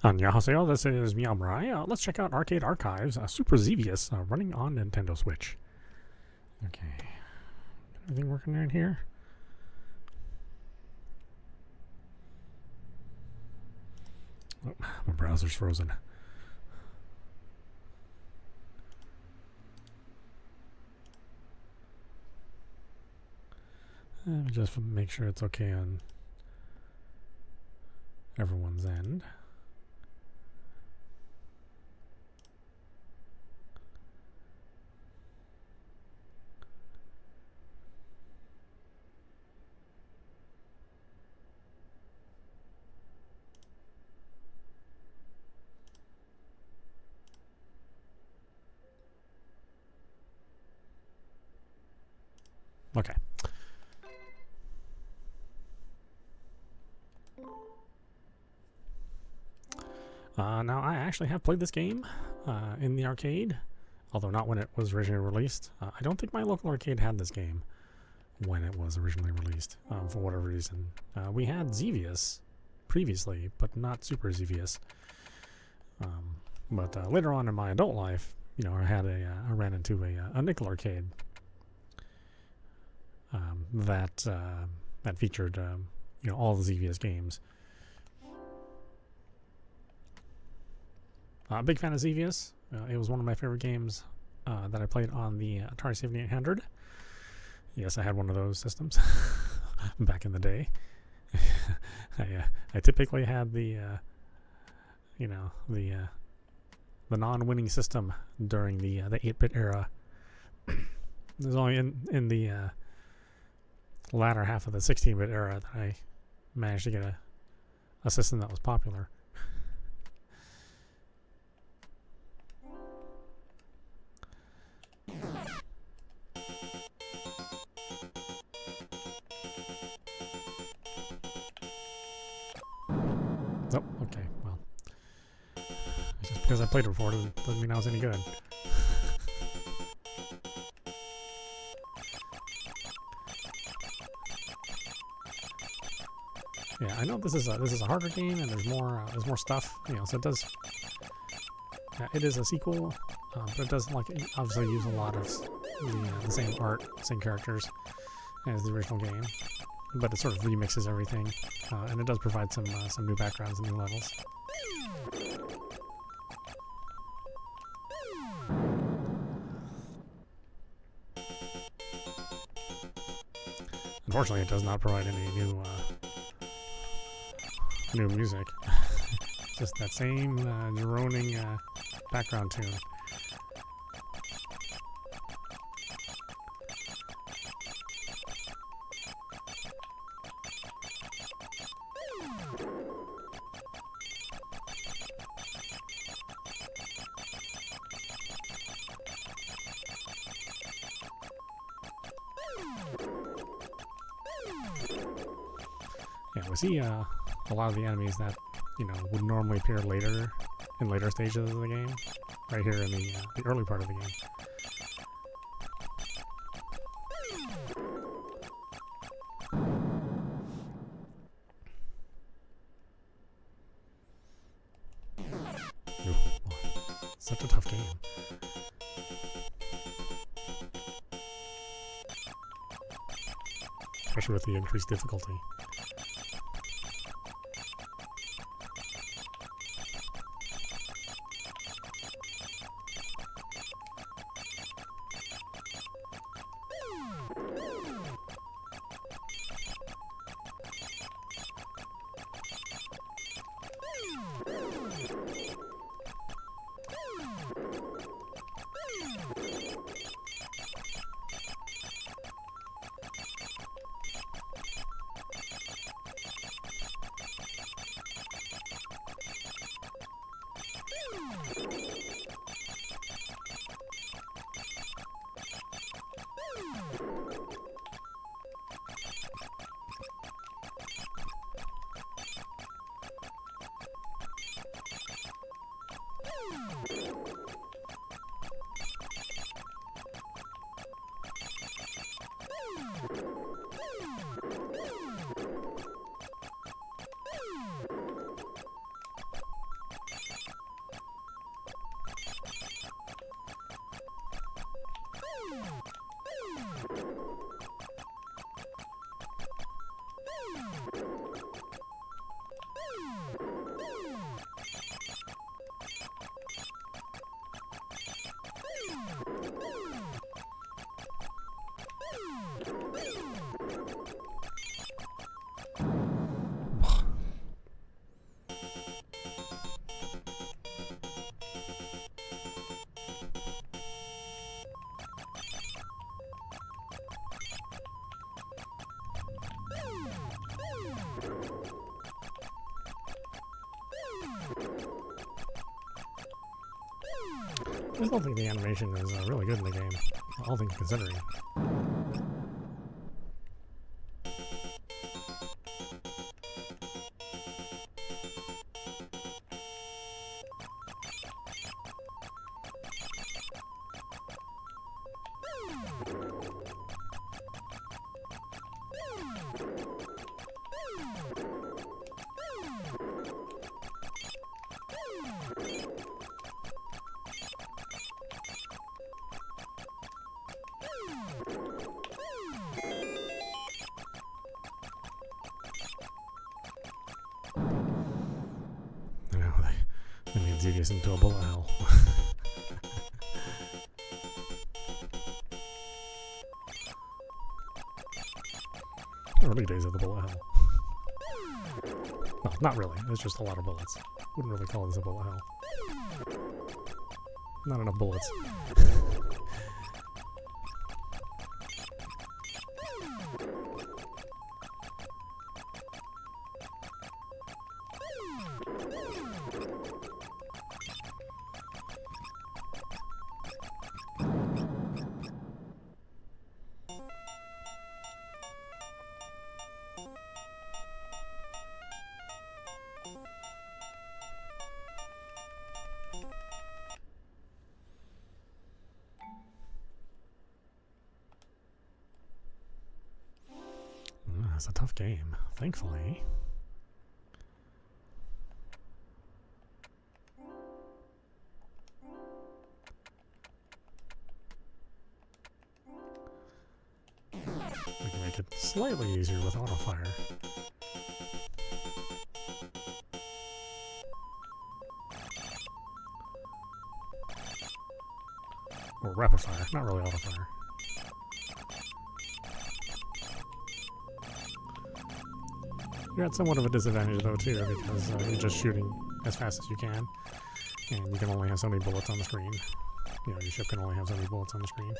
Annyeonghaseyo, this is meowmurai. Let's check out Arcade Archives, Super Xevious, running on Nintendo Switch. Okay, everything working right here? Oh, my browser's frozen. Just make sure it's okay on everyone's end. Okay. Now, I actually have played this game in the arcade, although not when it was originally released. I don't think my local arcade had this game when it was originally released, for whatever reason. We had Xevious previously, but not Super Xevious. But later on in my adult life, you know, I ran into a nickel arcade that featured you know, all the Xevious games. Big fan of Xevious. It was one of my favorite games that I played on the Atari 7800. Yes, I had one of those systems back in the day. I typically had the you know, the non-winning system during the 8-bit era. It was only in the latter half of the 16-bit era that I managed to get a system that was popular. Oh, okay, well. Just because I played it before doesn't mean I was any good. Yeah, I know this is a harder game, and there's more stuff, you know. So it does. It is a sequel, but it does obviously use a lot of the same art, same characters as the original game. But it sort of remixes everything, and it does provide some new backgrounds and new levels. Unfortunately, it does not provide any new music. Just that same droning background tune. Yeah, we see a lot of the enemies that, you know, would normally appear later in later stages of the game, right here in the early part of the game. Ooh, such a tough game. Especially with the increased difficulty. I still think the animation is really good in the game, all things considering. They made Xevious into a bullet hell. Early days of the bullet hell. Well, not really. It's just a lot of bullets. Wouldn't really call this a bullet hell. Not enough bullets. It's a tough game, thankfully. We can make it slightly easier with auto fire. Or rapid fire, not really auto fire. You're at somewhat of a disadvantage though too, because you're just shooting as fast as you can, and you can only have so many bullets on the screen. You know, your ship can only have so many bullets on the screen.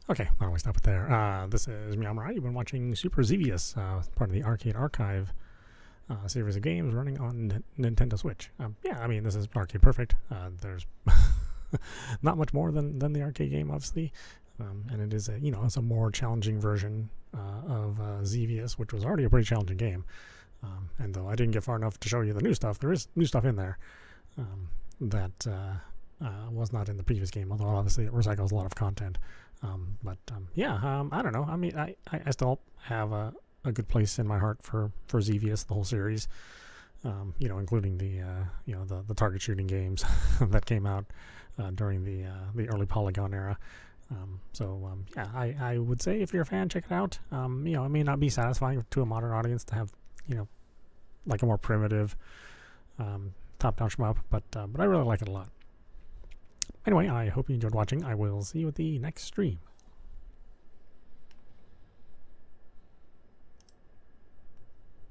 Okay, why don't we stop it there? This is meowmurai. You've been watching Super Xevious, part of the Arcade Archive series of games running on Nintendo Switch. Yeah, I mean, this is arcade perfect. There's not much more than the arcade game, obviously, and it is it's a more challenging version of Xevious, which was already a pretty challenging game. And though I didn't get far enough to show you the new stuff, there is new stuff in there that was not in the previous game, although obviously it recycles a lot of content. I don't know. I mean, I still have a good place in my heart for Xevious, the whole series, including the target shooting games that came out during the early Polygon era. I would say if you're a fan, check it out. It may not be satisfying to a modern audience to have, like a more primitive top-down shmup, but I really like it a lot. Anyway, I hope you enjoyed watching. I will see you at the next stream.